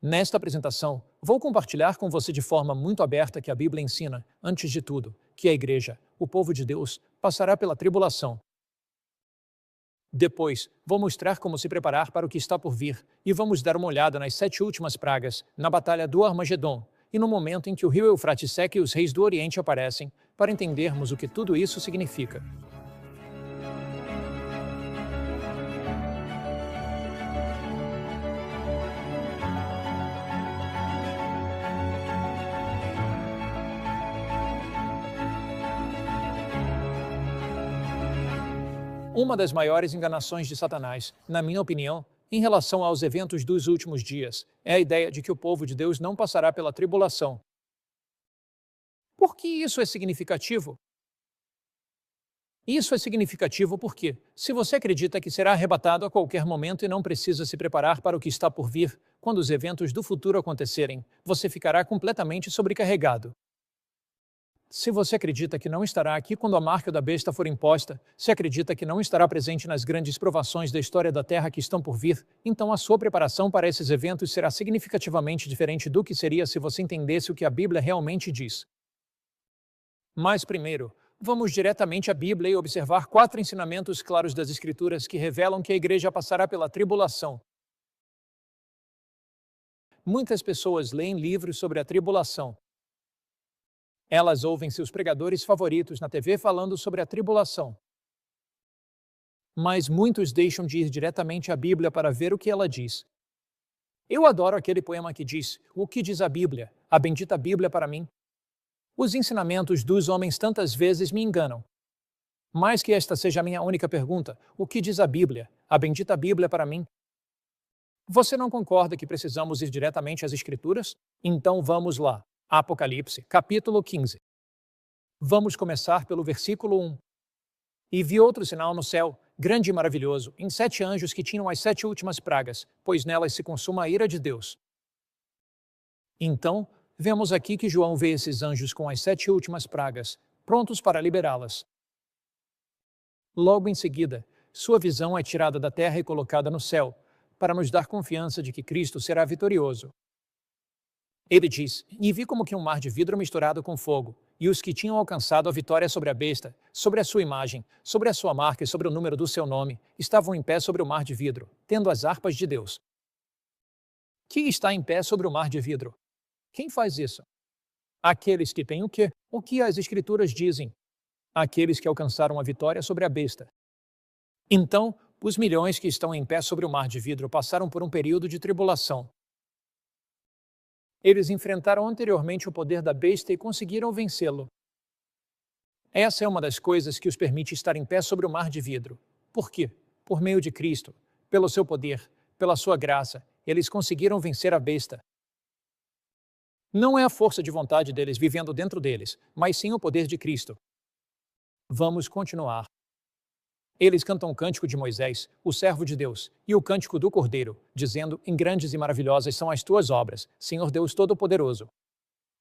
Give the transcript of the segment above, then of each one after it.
Nesta apresentação, vou compartilhar com você de forma muito aberta que a Bíblia ensina, antes de tudo, que a Igreja, o povo de Deus, passará pela tribulação. Depois, vou mostrar como se preparar para o que está por vir e vamos dar uma olhada nas 7 últimas pragas, na Batalha do Armagedon e no momento em que o rio Eufrates seca e os reis do Oriente aparecem, para entendermos o que tudo isso significa. Uma das maiores enganações de Satanás, na minha opinião, em relação aos eventos dos últimos dias, é a ideia de que o povo de Deus não passará pela tribulação. Por que isso é significativo? Isso é significativo porque, se você acredita que será arrebatado a qualquer momento e não precisa se preparar para o que está por vir, quando os eventos do futuro acontecerem, você ficará completamente sobrecarregado. Se você acredita que não estará aqui quando a marca da besta for imposta, se acredita que não estará presente nas grandes provações da história da Terra que estão por vir, então a sua preparação para esses eventos será significativamente diferente do que seria se você entendesse o que a Bíblia realmente diz. Mas primeiro, vamos diretamente à Bíblia e observar 4 ensinamentos claros das Escrituras que revelam que a igreja passará pela tribulação. Muitas pessoas leem livros sobre a tribulação. Elas ouvem seus pregadores favoritos na TV falando sobre a tribulação. Mas muitos deixam de ir diretamente à Bíblia para ver o que ela diz. Eu adoro aquele poema que diz: "O que diz a Bíblia? A bendita Bíblia para mim." Os ensinamentos dos homens tantas vezes me enganam. Mais que esta seja a minha única pergunta: o que diz a Bíblia? A bendita Bíblia para mim? Você não concorda que precisamos ir diretamente às Escrituras? Então vamos lá. Apocalipse, capítulo 15. Vamos começar pelo versículo 1. E vi outro sinal no céu, grande e maravilhoso, em 7 anjos que tinham as 7 últimas pragas, pois nelas se consuma a ira de Deus. Então, vemos aqui que João vê esses anjos com as 7 últimas pragas, prontos para liberá-las. Logo em seguida, sua visão é tirada da terra e colocada no céu, para nos dar confiança de que Cristo será vitorioso. Ele diz: "E vi como que um mar de vidro misturado com fogo, e os que tinham alcançado a vitória sobre a besta, sobre a sua imagem, sobre a sua marca e sobre o número do seu nome, estavam em pé sobre o mar de vidro, tendo as harpas de Deus." Quem está em pé sobre o mar de vidro? Quem faz isso? Aqueles que têm o quê? O que as Escrituras dizem? Aqueles que alcançaram a vitória sobre a besta. Então, os milhões que estão em pé sobre o mar de vidro passaram por um período de tribulação. Eles enfrentaram anteriormente o poder da besta e conseguiram vencê-lo. Essa é uma das coisas que os permite estar em pé sobre o mar de vidro. Por quê? Por meio de Cristo, pelo seu poder, pela sua graça, eles conseguiram vencer a besta. Não é a força de vontade deles vivendo dentro deles, mas sim o poder de Cristo. Vamos continuar. Eles cantam o cântico de Moisés, o servo de Deus, e o cântico do Cordeiro, dizendo: "Em grandes e maravilhosas são as tuas obras, Senhor Deus Todo-Poderoso.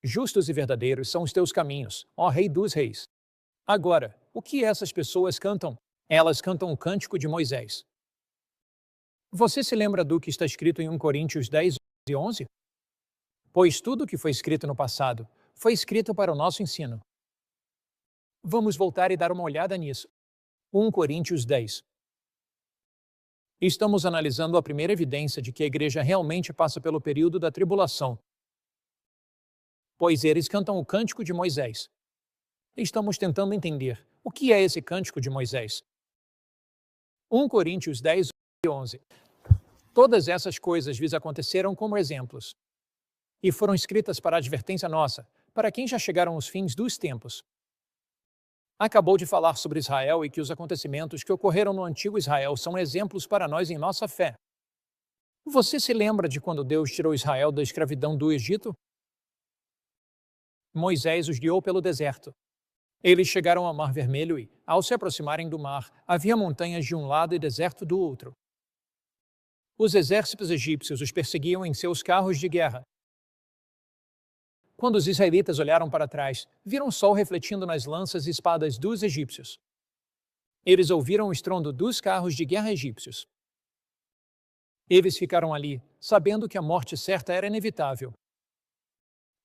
Justos e verdadeiros são os teus caminhos, ó Rei dos Reis." Agora, o que essas pessoas cantam? Elas cantam o cântico de Moisés. Você se lembra do que está escrito em 1 Coríntios 10 e 11? Pois tudo o que foi escrito no passado foi escrito para o nosso ensino. Vamos voltar e dar uma olhada nisso. 1 Coríntios 10. Estamos analisando a primeira evidência de que a igreja realmente passa pelo período da tribulação. Pois eles cantam o cântico de Moisés. Estamos tentando entender o que é esse cântico de Moisés. 1 Coríntios 10 e 11. Todas essas coisas lhes aconteceram como exemplos, e foram escritas para advertência nossa, para quem já chegaram os fins dos tempos. Acabou de falar sobre Israel e que os acontecimentos que ocorreram no antigo Israel são exemplos para nós em nossa fé. Você se lembra de quando Deus tirou Israel da escravidão do Egito? Moisés os guiou pelo deserto. Eles chegaram ao Mar Vermelho e, ao se aproximarem do mar, havia montanhas de um lado e deserto do outro. Os exércitos egípcios os perseguiam em seus carros de guerra. Quando os israelitas olharam para trás, viram o sol refletindo nas lanças e espadas dos egípcios. Eles ouviram o estrondo dos carros de guerra egípcios. Eles ficaram ali, sabendo que a morte certa era inevitável.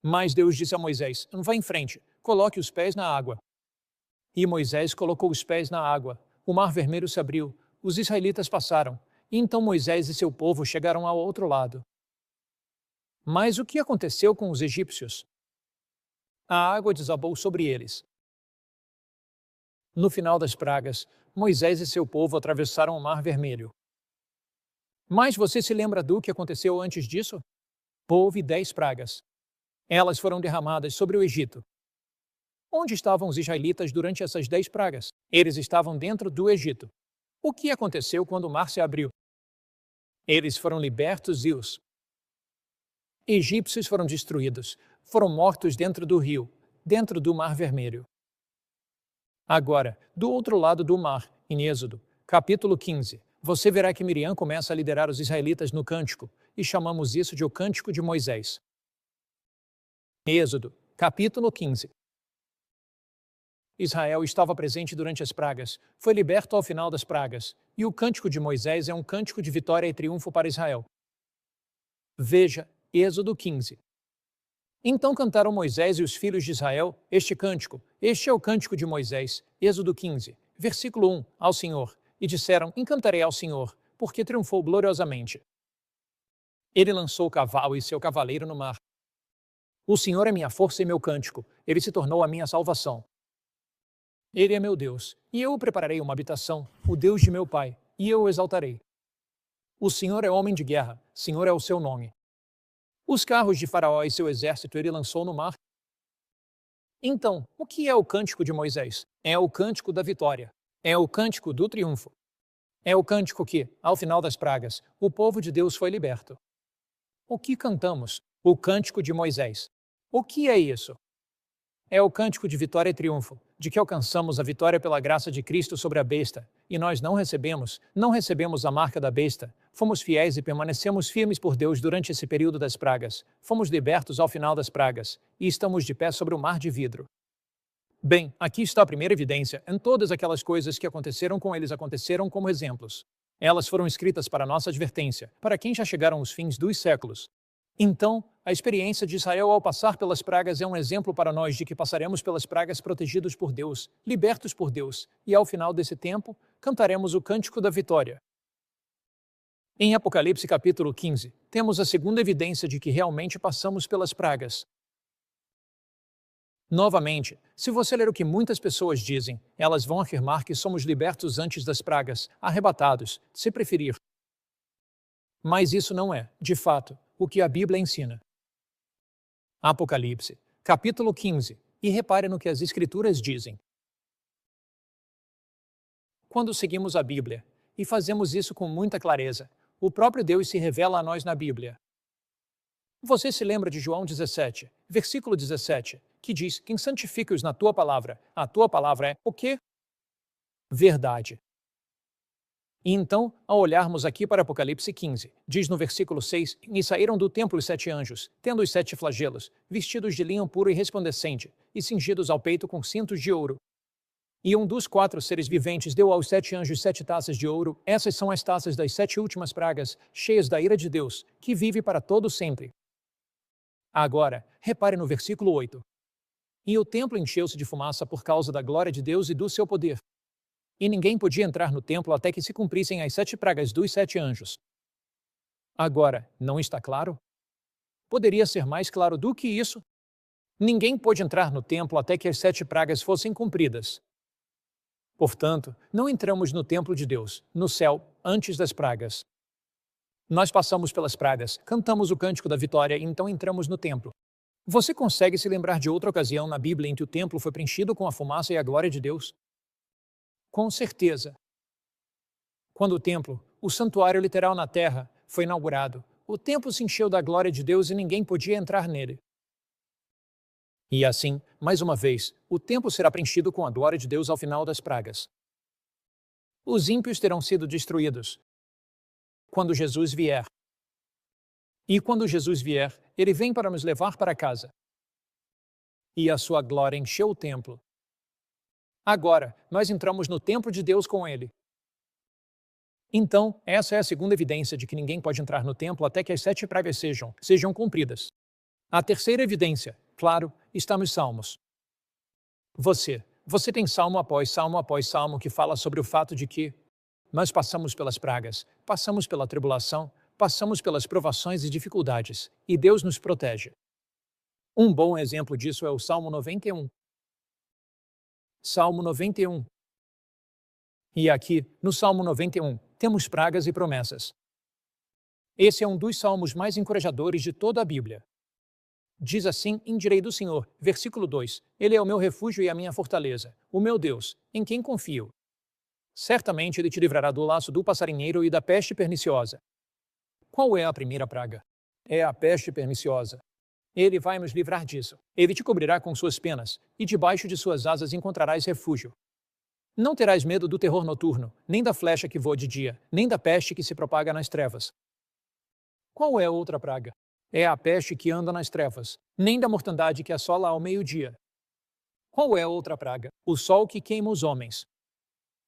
Mas Deus disse a Moisés: vá em frente, coloque os pés na água. E Moisés colocou os pés na água. O mar vermelho se abriu, os israelitas passaram, e então Moisés e seu povo chegaram ao outro lado. Mas o que aconteceu com os egípcios? A água desabou sobre eles. No final das pragas, Moisés e seu povo atravessaram o Mar Vermelho. Mas você se lembra do que aconteceu antes disso? Houve 10 pragas. Elas foram derramadas sobre o Egito. Onde estavam os israelitas durante essas 10 pragas? Eles estavam dentro do Egito. O que aconteceu quando o mar se abriu? Eles foram libertos e os egípcios foram destruídos. Foram mortos dentro do rio, dentro do Mar Vermelho. Agora, do outro lado do mar, em Êxodo, capítulo 15, você verá que Miriam começa a liderar os israelitas no cântico, e chamamos isso de o Cântico de Moisés. Êxodo, capítulo 15. Israel estava presente durante as pragas, foi liberto ao final das pragas, e o Cântico de Moisés é um cântico de vitória e triunfo para Israel. Veja, Êxodo 15. Então cantaram Moisés e os filhos de Israel este cântico. Este é o cântico de Moisés, Êxodo 15, versículo 1, ao Senhor. E disseram: encantarei ao Senhor, porque triunfou gloriosamente. Ele lançou o cavalo e seu cavaleiro no mar. O Senhor é minha força e meu cântico, ele se tornou a minha salvação. Ele é meu Deus, e eu o prepararei uma habitação, o Deus de meu pai, e eu o exaltarei. O Senhor é homem de guerra, Senhor é o seu nome. Os carros de Faraó e seu exército ele lançou no mar. Então, o que é o cântico de Moisés? É o cântico da vitória. É o cântico do triunfo. É o cântico que, ao final das pragas, o povo de Deus foi liberto. O que cantamos? O cântico de Moisés. O que é isso? É o cântico de vitória e triunfo, de que alcançamos a vitória pela graça de Cristo sobre a besta, e nós não recebemos a marca da besta. Fomos fiéis e permanecemos firmes por Deus durante esse período das pragas. Fomos libertos ao final das pragas, e estamos de pé sobre o mar de vidro. Bem, aqui está a primeira evidência, em todas aquelas coisas que aconteceram com eles aconteceram como exemplos. Elas foram escritas para nossa advertência, para quem já chegaram os fins dos séculos. Então, a experiência de Israel ao passar pelas pragas é um exemplo para nós de que passaremos pelas pragas protegidos por Deus, libertos por Deus, e ao final desse tempo, cantaremos o cântico da vitória. Em Apocalipse capítulo 15, temos a segunda evidência de que realmente passamos pelas pragas. Novamente, se você ler o que muitas pessoas dizem, elas vão afirmar que somos libertos antes das pragas, arrebatados, se preferir. Mas isso não é, de fato, o que a Bíblia ensina. Apocalipse, capítulo 15, e repare no que as Escrituras dizem. Quando seguimos a Bíblia, e fazemos isso com muita clareza, o próprio Deus se revela a nós na Bíblia. Você se lembra de João 17, versículo 17, que diz: quem santifica-os na tua palavra, a tua palavra é o quê? Verdade. E então, ao olharmos aqui para Apocalipse 15, diz no versículo 6, e saíram do templo os 7 anjos, tendo os 7 flagelos, vestidos de linho puro e resplandecente, e cingidos ao peito com cintos de ouro. E um dos 4 seres viventes deu aos 7 anjos 7 taças de ouro. Essas são as taças das 7 últimas pragas, cheias da ira de Deus, que vive para todo sempre. Agora, repare no versículo 8. E o templo encheu-se de fumaça por causa da glória de Deus e do seu poder. E ninguém podia entrar no templo até que se cumprissem as 7 pragas dos 7 anjos. Agora, não está claro? Poderia ser mais claro do que isso? Ninguém pôde entrar no templo até que as 7 pragas fossem cumpridas. Portanto, não entramos no templo de Deus, no céu, antes das pragas. Nós passamos pelas pragas, cantamos o cântico da vitória e então entramos no templo. Você consegue se lembrar de outra ocasião na Bíblia em que o templo foi preenchido com a fumaça e a glória de Deus? Com certeza. Quando o templo, o santuário literal na terra, foi inaugurado, o templo se encheu da glória de Deus e ninguém podia entrar nele. E assim, mais uma vez, o templo será preenchido com a glória de Deus ao final das pragas. Os ímpios terão sido destruídos quando Jesus vier. E quando Jesus vier, ele vem para nos levar para casa. E a sua glória encheu o templo. Agora, nós entramos no templo de Deus com ele. Então, essa é a segunda evidência de que ninguém pode entrar no templo até que as 7 pragas sejam cumpridas. A terceira evidência, claro, está nos Salmos. Você tem salmo após salmo que fala sobre o fato de que nós passamos pelas pragas, passamos pela tribulação, passamos pelas provações e dificuldades, e Deus nos protege. Um bom exemplo disso é o Salmo 91. Salmo 91. E aqui, no Salmo 91, temos pragas e promessas. Esse é um dos salmos mais encorajadores de toda a Bíblia. Diz assim: Direi do Senhor, versículo 2, Ele é o meu refúgio e a minha fortaleza, o meu Deus, em quem confio. Certamente Ele te livrará do laço do passarinheiro e da peste perniciosa. Qual é a primeira praga? É a peste perniciosa. Ele vai nos livrar disso. Ele te cobrirá com suas penas, e debaixo de suas asas encontrarás refúgio. Não terás medo do terror noturno, nem da flecha que voa de dia, nem da peste que se propaga nas trevas. Qual é a outra praga? É a peste que anda nas trevas, nem da mortandade que assola ao meio-dia. Qual é a outra praga? O sol que queima os homens.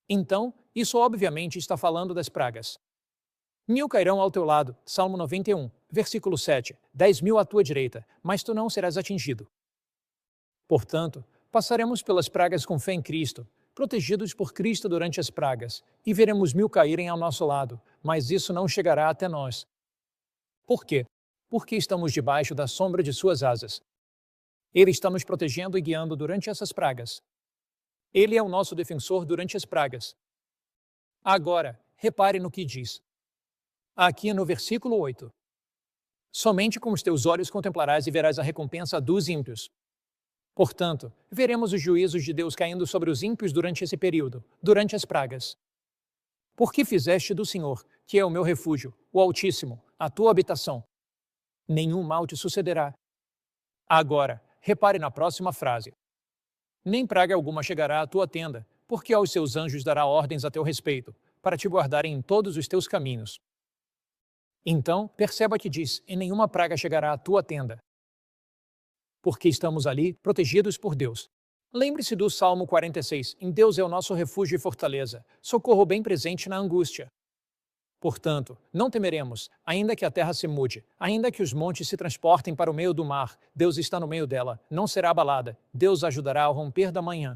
Então, isso obviamente está falando das pragas. 1000 cairão ao teu lado, Salmo 91, versículo 7, 10.000 à tua direita, mas tu não serás atingido. Portanto, passaremos pelas pragas com fé em Cristo, protegidos por Cristo durante as pragas, e veremos 1000 caírem ao nosso lado, mas isso não chegará até nós. Por quê? Porque estamos debaixo da sombra de suas asas. Ele está nos protegendo e guiando durante essas pragas. Ele é o nosso defensor durante as pragas. Agora, repare no que diz. Aqui no versículo 8. Somente com os teus olhos contemplarás e verás a recompensa dos ímpios. Portanto, veremos os juízos de Deus caindo sobre os ímpios durante esse período, durante as pragas. Porque fizeste do Senhor, que é o meu refúgio, o Altíssimo, a tua habitação. Nenhum mal te sucederá. Agora, repare na próxima frase. Nem praga alguma chegará à tua tenda, porque aos seus anjos dará ordens a teu respeito, para te guardarem em todos os teus caminhos. Então, perceba que diz, e nenhuma praga chegará à tua tenda. Porque estamos ali, protegidos por Deus. Lembre-se do Salmo 46, em Deus é o nosso refúgio e fortaleza, socorro bem presente na angústia. Portanto, não temeremos, ainda que a terra se mude, ainda que os montes se transportem para o meio do mar, Deus está no meio dela, não será abalada, Deus ajudará ao romper da manhã.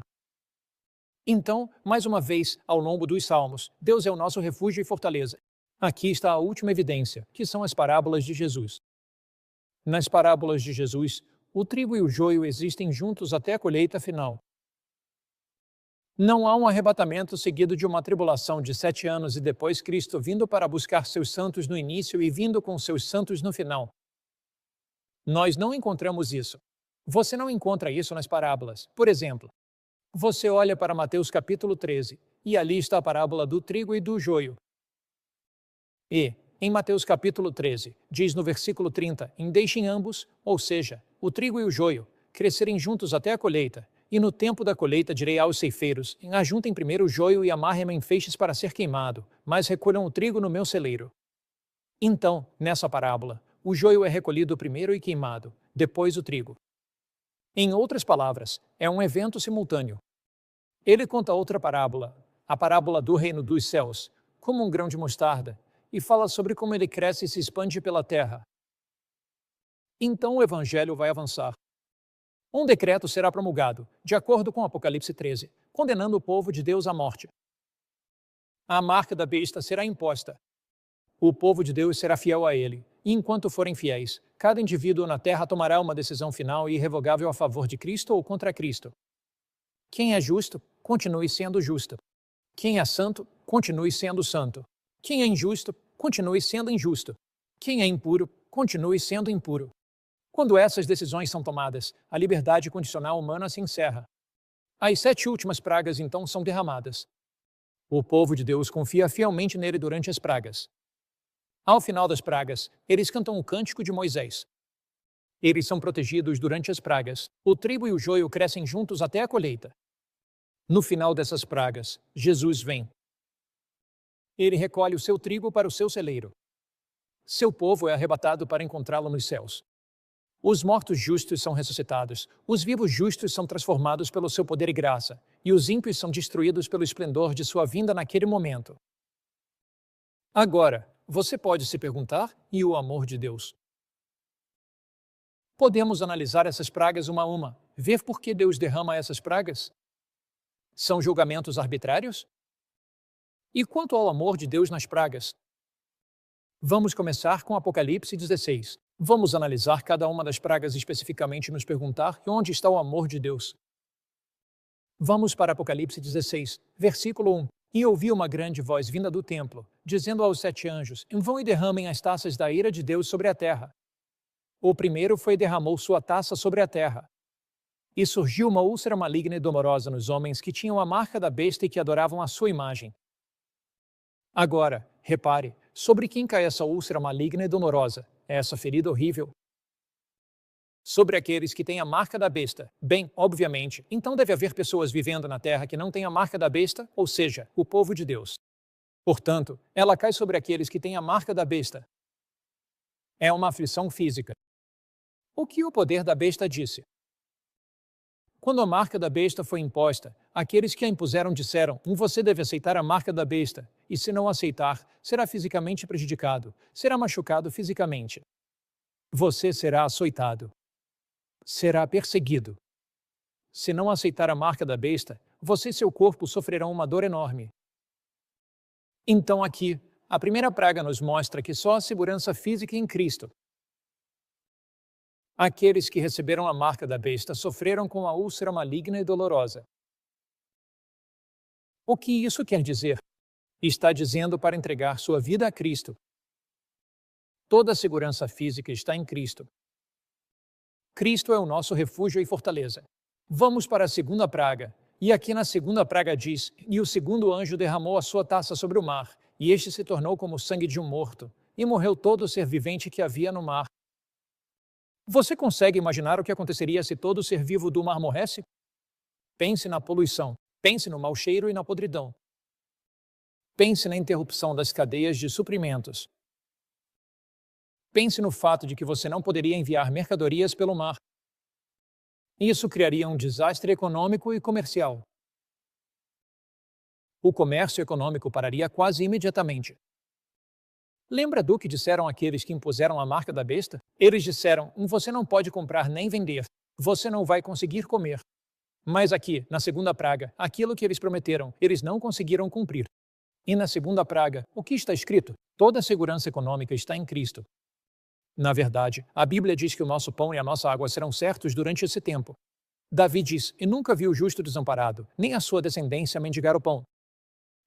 Então, mais uma vez, ao longo dos Salmos, Deus é o nosso refúgio e fortaleza. Aqui está a última evidência, que são as parábolas de Jesus. Nas parábolas de Jesus, o trigo e o joio existem juntos até a colheita final. Não há um arrebatamento seguido de uma tribulação de 7 anos e depois Cristo vindo para buscar seus santos no início e vindo com seus santos no final. Nós não encontramos isso. Você não encontra isso nas parábolas. Por exemplo, você olha para Mateus capítulo 13, e ali está a parábola do trigo e do joio. E, em Mateus capítulo 13, diz no versículo 30, deixem ambos, ou seja, o trigo e o joio, crescerem juntos até a colheita, e no tempo da colheita direi aos ceifeiros, ajuntem primeiro o joio e amarrem-no em feixes para ser queimado, mas recolham o trigo no meu celeiro. Então, nessa parábola, o joio é recolhido primeiro e queimado, depois o trigo. Em outras palavras, é um evento simultâneo. Ele conta outra parábola, a parábola do reino dos céus, como um grão de mostarda, e fala sobre como ele cresce e se expande pela terra. Então o evangelho vai avançar. Um decreto será promulgado, de acordo com Apocalipse 13, condenando o povo de Deus à morte. A marca da besta será imposta. O povo de Deus será fiel a ele, e enquanto forem fiéis, cada indivíduo na terra tomará uma decisão final e irrevogável a favor de Cristo ou contra Cristo. Quem é justo, continue sendo justo. Quem é santo, continue sendo santo. Quem é injusto, continue sendo injusto. Quem é impuro, continue sendo impuro. Quando essas decisões são tomadas, a liberdade condicional humana se encerra. As 7 últimas pragas então são derramadas. O povo de Deus confia fielmente nele durante as pragas. Ao final das pragas, eles cantam o cântico de Moisés. Eles são protegidos durante as pragas. O trigo e o joio crescem juntos até a colheita. No final dessas pragas, Jesus vem. Ele recolhe o seu trigo para o seu celeiro. Seu povo é arrebatado para encontrá-lo nos céus. Os mortos justos são ressuscitados, os vivos justos são transformados pelo seu poder e graça, e os ímpios são destruídos pelo esplendor de sua vinda naquele momento. Agora, você pode se perguntar: e o amor de Deus? Podemos analisar essas pragas uma a uma, ver por que Deus derrama essas pragas? São julgamentos arbitrários? E quanto ao amor de Deus nas pragas? Vamos começar com Apocalipse 16. Vamos analisar cada uma das pragas especificamente e nos perguntar onde está o amor de Deus. Vamos para Apocalipse 16, versículo 1. E ouvi uma grande voz vinda do templo, dizendo aos 7 anjos: vão e derramem as taças da ira de Deus sobre a terra. O primeiro foi e derramou sua taça sobre a terra. E surgiu uma úlcera maligna e dolorosa nos homens que tinham a marca da besta e que adoravam a sua imagem. Agora, repare, sobre quem cai essa úlcera maligna e dolorosa, essa ferida horrível? Sobre aqueles que têm a marca da besta. Bem, obviamente, então deve haver pessoas vivendo na terra que não têm a marca da besta, ou seja, o povo de Deus. Portanto, ela cai sobre aqueles que têm a marca da besta. É uma aflição física. O que o poder da besta disse? Quando a marca da besta foi imposta, aqueles que a impuseram disseram: você deve aceitar a marca da besta, e se não aceitar, será fisicamente prejudicado, será machucado fisicamente. Você será açoitado. Será perseguido. Se não aceitar a marca da besta, você e seu corpo sofrerão uma dor enorme. Então aqui, a primeira praga nos mostra que só a segurança física em Cristo. Aqueles que receberam a marca da besta sofreram com a úlcera maligna e dolorosa. O que isso quer dizer? Está dizendo para entregar sua vida a Cristo. Toda a segurança física está em Cristo. Cristo é o nosso refúgio e fortaleza. Vamos para a segunda praga. E aqui na segunda praga diz: e o segundo anjo derramou a sua taça sobre o mar, e este se tornou como o sangue de um morto, e morreu todo o ser vivente que havia no mar. Você consegue imaginar o que aconteceria se todo ser vivo do mar morresse? Pense na poluição, pense no mau cheiro e na podridão. Pense na interrupção das cadeias de suprimentos. Pense no fato de que você não poderia enviar mercadorias pelo mar. Isso criaria um desastre econômico e comercial. O comércio econômico pararia quase imediatamente. Lembra do que disseram aqueles que impuseram a marca da besta? Eles disseram: você não pode comprar nem vender, você não vai conseguir comer. Mas aqui, na segunda praga, aquilo que eles prometeram, eles não conseguiram cumprir. E na segunda praga, o que está escrito? Toda a segurança econômica está em Cristo. Na verdade, a Bíblia diz que o nosso pão e a nossa água serão certos durante esse tempo. Davi diz: e nunca vi o justo desamparado, nem a sua descendência mendigar o pão.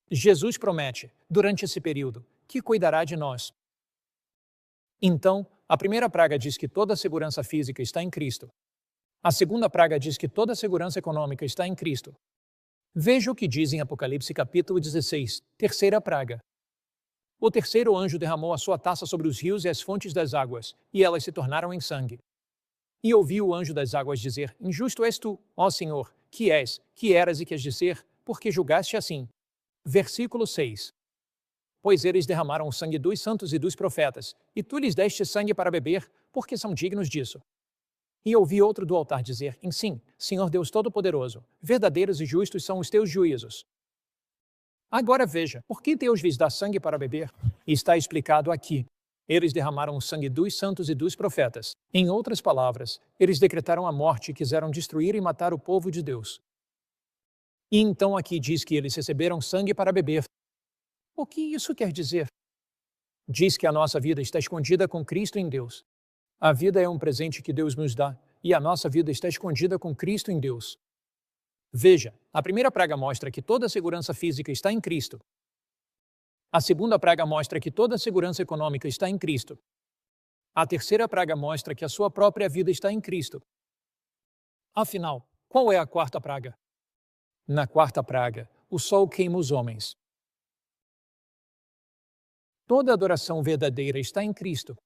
Jesus promete, durante esse período, que cuidará de nós. Então, a primeira praga diz que toda a segurança física está em Cristo. A segunda praga diz que toda a segurança econômica está em Cristo. Veja o que diz em Apocalipse capítulo 16, terceira praga. O terceiro anjo derramou a sua taça sobre os rios e as fontes das águas, e elas se tornaram em sangue. E ouvi o anjo das águas dizer: injusto és tu, ó Senhor, que és, que eras e que has de ser, porque julgaste assim. Versículo 6. Pois eles derramaram o sangue dos santos e dos profetas, e tu lhes deste sangue para beber, porque são dignos disso. E ouvi outro do altar dizer: sim, Senhor Deus Todo-Poderoso, verdadeiros e justos são os teus juízos. Agora veja, por que Deus lhes dá sangue para beber? Está explicado aqui. Eles derramaram o sangue dos santos e dos profetas. Em outras palavras, eles decretaram a morte e quiseram destruir e matar o povo de Deus. E então aqui diz que eles receberam sangue para beber. O que isso quer dizer? Diz que a nossa vida está escondida com Cristo em Deus. A vida é um presente que Deus nos dá, e a nossa vida está escondida com Cristo em Deus. Veja, a primeira praga mostra que toda a segurança física está em Cristo. A segunda praga mostra que toda a segurança econômica está em Cristo. A terceira praga mostra que a sua própria vida está em Cristo. Afinal, qual é a quarta praga? Na quarta praga, o sol queima os homens. Toda adoração verdadeira está em Cristo.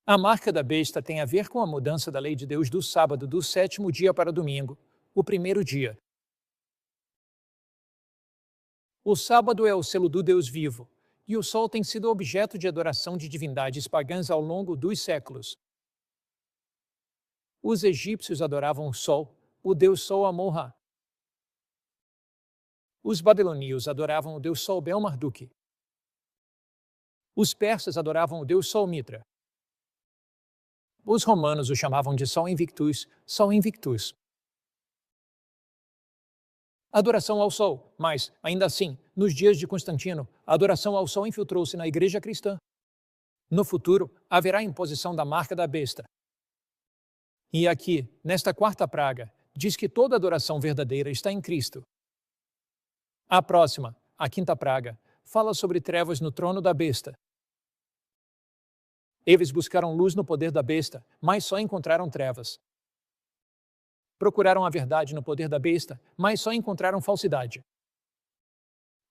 A marca da besta tem a ver com a mudança da lei de Deus do sábado do sétimo dia para domingo, o primeiro dia. O sábado é o selo do Deus vivo, e o sol tem sido objeto de adoração de divindades pagãs ao longo dos séculos. Os egípcios adoravam o sol, o deus Sol Amon-Ra. Os babilônios adoravam o deus Sol Bel-Marduk. Os persas adoravam o deus Sol Mitra. Os romanos o chamavam de Sol Invictus, Sol Invictus. Adoração ao Sol, mas, ainda assim, nos dias de Constantino, a adoração ao Sol infiltrou-se na Igreja cristã. No futuro, haverá a imposição da marca da besta. E aqui, nesta quarta praga, diz que toda adoração verdadeira está em Cristo. A próxima, a quinta praga, fala sobre trevas no trono da besta. Eles buscaram luz no poder da besta, mas só encontraram trevas. Procuraram a verdade no poder da besta, mas só encontraram falsidade.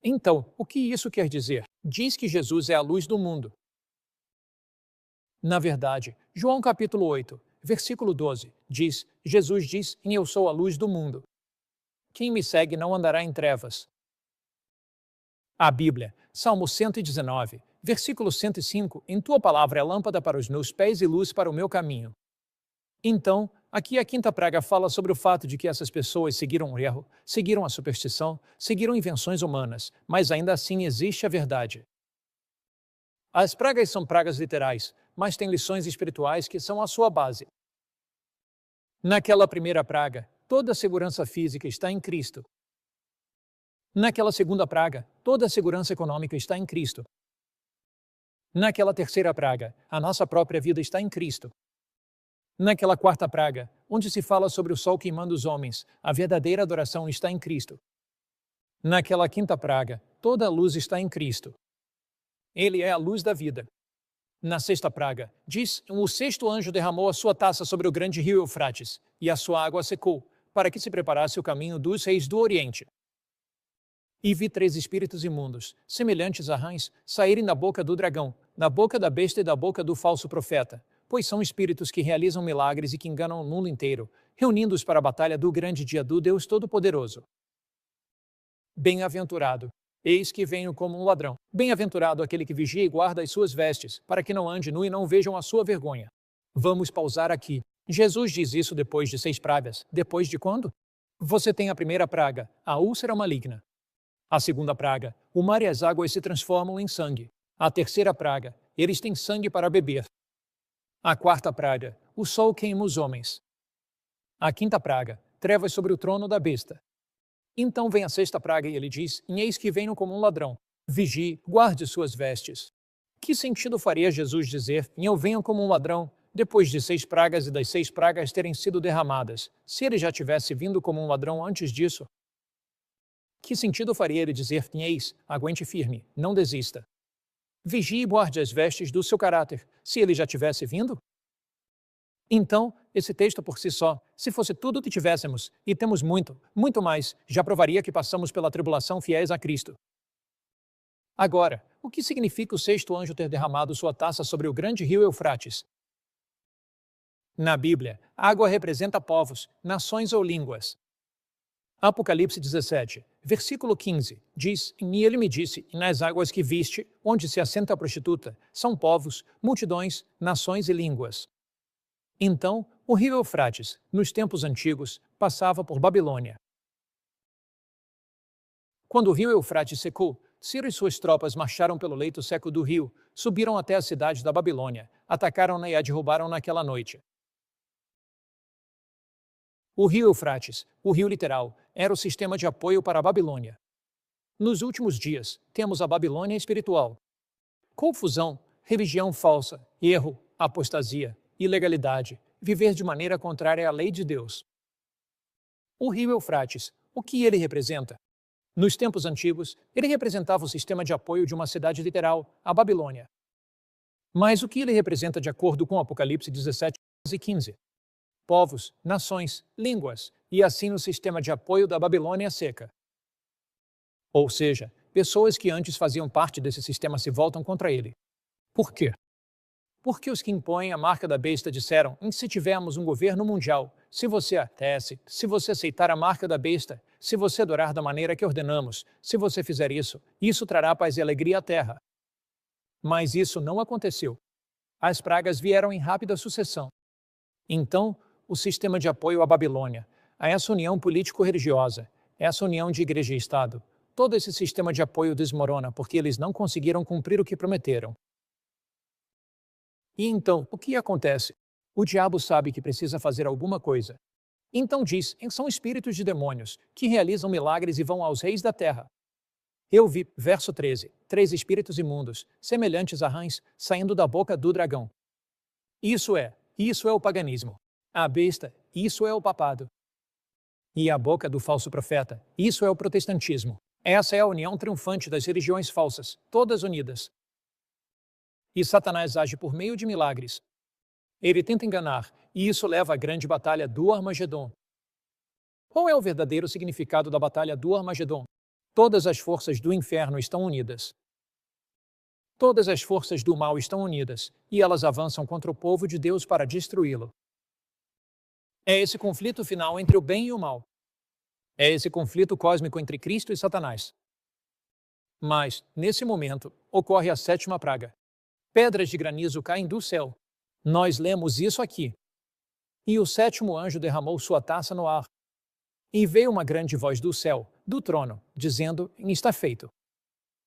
Então, o que isso quer dizer? Diz que Jesus é a luz do mundo. Na verdade, João capítulo 8, versículo 12, diz, Jesus diz, eu sou a luz do mundo. Quem me segue não andará em trevas. A Bíblia, Salmo 119, versículo 105, em tua palavra é lâmpada para os meus pés e luz para o meu caminho. Então, aqui a quinta praga fala sobre o fato de que essas pessoas seguiram o erro, seguiram a superstição, seguiram invenções humanas, mas ainda assim existe a verdade. As pragas são pragas literais, mas têm lições espirituais que são a sua base. Naquela primeira praga, toda a segurança física está em Cristo. Naquela segunda praga, toda a segurança econômica está em Cristo. Naquela terceira praga, a nossa própria vida está em Cristo. Naquela quarta praga, onde se fala sobre o sol queimando os homens, a verdadeira adoração está em Cristo. Naquela quinta praga, toda a luz está em Cristo. Ele é a luz da vida. Na sexta praga, diz, o sexto anjo derramou a sua taça sobre o grande rio Eufrates, e a sua água secou, para que se preparasse o caminho dos reis do Oriente. E vi 3 espíritos imundos, semelhantes a rãs, saírem da boca do dragão, da boca da besta e da boca do falso profeta, pois são espíritos que realizam milagres e que enganam o mundo inteiro, reunindo-os para a batalha do grande dia do Deus Todo-Poderoso. Bem-aventurado, eis que venho como um ladrão. Bem-aventurado aquele que vigia e guarda as suas vestes, para que não ande nu e não vejam a sua vergonha. Vamos pausar aqui. Jesus diz isso depois de 6 pragas. Depois de quando? Você tem a primeira praga, a úlcera maligna. A segunda praga, o mar e as águas se transformam em sangue. A terceira praga, eles têm sangue para beber. A quarta praga, o sol queima os homens. A quinta praga, trevas sobre o trono da besta. Então vem a sexta praga e ele diz, eis que venho como um ladrão. Vigie, guarde suas vestes. Que sentido faria Jesus dizer, eu venho como um ladrão, depois de 6 pragas e das 6 pragas terem sido derramadas, se ele já tivesse vindo como um ladrão antes disso? Que sentido faria ele dizer, eis, aguente firme, não desista. Vigie e guarde as vestes do seu caráter, se ele já tivesse vindo? Então, esse texto por si só, se fosse tudo o que tivéssemos, e temos muito, muito mais, já provaria que passamos pela tribulação fiéis a Cristo. Agora, o que significa o sexto anjo ter derramado sua taça sobre o grande rio Eufrates? Na Bíblia, água representa povos, nações ou línguas. Apocalipse 17, versículo 15, diz, e ele me disse, nas águas que viste, onde se assenta a prostituta, são povos, multidões, nações e línguas. Então, o rio Eufrates, nos tempos antigos, passava por Babilônia. Quando o rio Eufrates secou, Ciro e suas tropas marcharam pelo leito seco do rio, subiram até a cidade da Babilônia, atacaram-na e a derrubaram naquela noite. O rio Eufrates, o rio literal, era o sistema de apoio para a Babilônia. Nos últimos dias, temos a Babilônia espiritual. Confusão, religião falsa, erro, apostasia, ilegalidade, viver de maneira contrária à lei de Deus. O rio Eufrates, o que ele representa? Nos tempos antigos, ele representava o sistema de apoio de uma cidade literal, a Babilônia. Mas o que ele representa de acordo com Apocalipse 17 e 15? Povos, nações, línguas, e assim o sistema de apoio da Babilônia seca. Ou seja, pessoas que antes faziam parte desse sistema se voltam contra ele. Por quê? Porque os que impõem a marca da besta disseram, se tivermos um governo mundial, se você atece, se você aceitar a marca da besta, se você adorar da maneira que ordenamos, se você fizer isso, isso trará paz e alegria à terra. Mas isso não aconteceu. As pragas vieram em rápida sucessão. Então, o sistema de apoio à Babilônia, a essa união político-religiosa, essa união de igreja e Estado, todo esse sistema de apoio desmorona porque eles não conseguiram cumprir o que prometeram. E então, o que acontece? O diabo sabe que precisa fazer alguma coisa. Então diz: são espíritos de demônios, que realizam milagres e vão aos reis da terra. Eu vi, verso 13, 3 espíritos imundos, semelhantes a rãs, saindo da boca do dragão. Isso é o paganismo. A besta, isso é o papado. E a boca do falso profeta, isso é o protestantismo. Essa é a união triunfante das religiões falsas, todas unidas. E Satanás age por meio de milagres. Ele tenta enganar, e isso leva à grande batalha do Armagedon. Qual é o verdadeiro significado da batalha do Armagedon? Todas as forças do inferno estão unidas. Todas as forças do mal estão unidas, e elas avançam contra o povo de Deus para destruí-lo. É esse conflito final entre o bem e o mal. É esse conflito cósmico entre Cristo e Satanás. Mas, nesse momento, ocorre a 7ª praga. Pedras de granizo caem do céu. Nós lemos isso aqui. E o 7º anjo derramou sua taça no ar. E veio uma grande voz do céu, do trono, dizendo: está feito.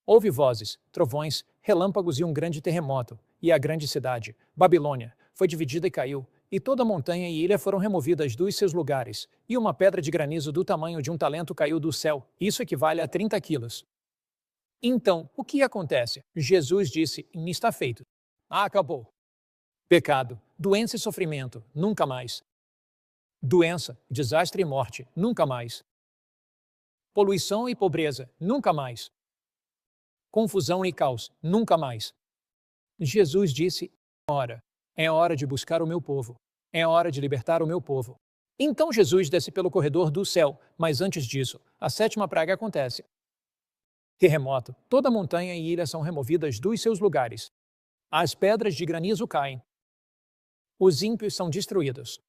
Houve vozes, trovões, relâmpagos e um grande terremoto, e a grande cidade, Babilônia, foi dividida e caiu, e toda montanha e ilha foram removidas dos seus lugares, e uma pedra de granizo do tamanho de um talento caiu do céu, isso equivale a 30 quilos. Então, o que acontece? Jesus disse: está feito. Acabou. Pecado, doença e sofrimento, nunca mais. Doença, desastre e morte, nunca mais. Poluição e pobreza, nunca mais. Confusão e caos, nunca mais. Jesus disse: é hora de buscar o meu povo. É hora de libertar o meu povo. Então Jesus desce pelo corredor do céu, mas antes disso, a 7ª praga acontece. Terremoto, toda montanha e ilha são removidas dos seus lugares. As pedras de granizo caem. Os ímpios são destruídos.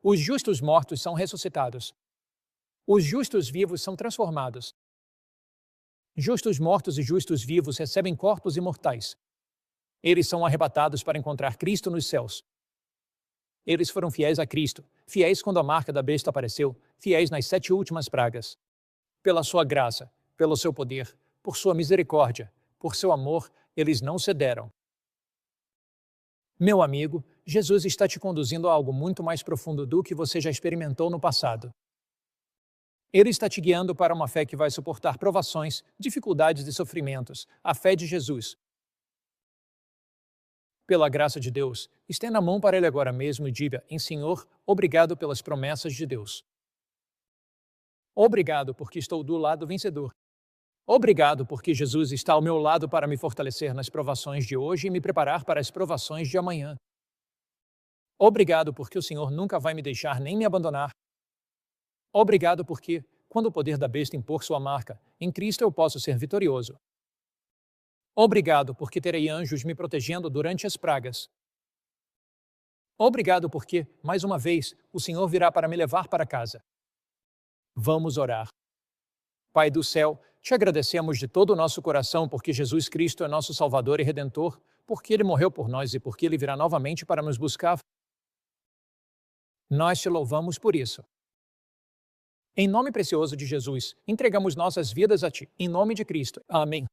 Os justos mortos são ressuscitados. Os justos vivos são transformados. Justos mortos e justos vivos recebem corpos imortais. Eles são arrebatados para encontrar Cristo nos céus. Eles foram fiéis a Cristo, fiéis quando a marca da besta apareceu, fiéis nas 7 últimas pragas. Pela sua graça, pelo seu poder, por sua misericórdia, por seu amor, eles não cederam. Meu amigo, Jesus está te conduzindo a algo muito mais profundo do que você já experimentou no passado. Ele está te guiando para uma fé que vai suportar provações, dificuldades e sofrimentos, a fé de Jesus. Pela graça de Deus, estenda a mão para Ele agora mesmo e diga: Senhor, obrigado pelas promessas de Deus. Obrigado porque estou do lado vencedor. Obrigado porque Jesus está ao meu lado para me fortalecer nas provações de hoje e me preparar para as provações de amanhã. Obrigado porque o Senhor nunca vai me deixar nem me abandonar. Obrigado porque, quando o poder da besta impor sua marca, em Cristo eu posso ser vitorioso. Obrigado porque terei anjos me protegendo durante as pragas. Obrigado porque, mais uma vez, o Senhor virá para me levar para casa. Vamos orar. Pai do céu, te agradecemos de todo o nosso coração porque Jesus Cristo é nosso Salvador e Redentor, porque Ele morreu por nós e porque Ele virá novamente para nos buscar. Nós te louvamos por isso. Em nome precioso de Jesus, entregamos nossas vidas a Ti. Em nome de Cristo. Amém.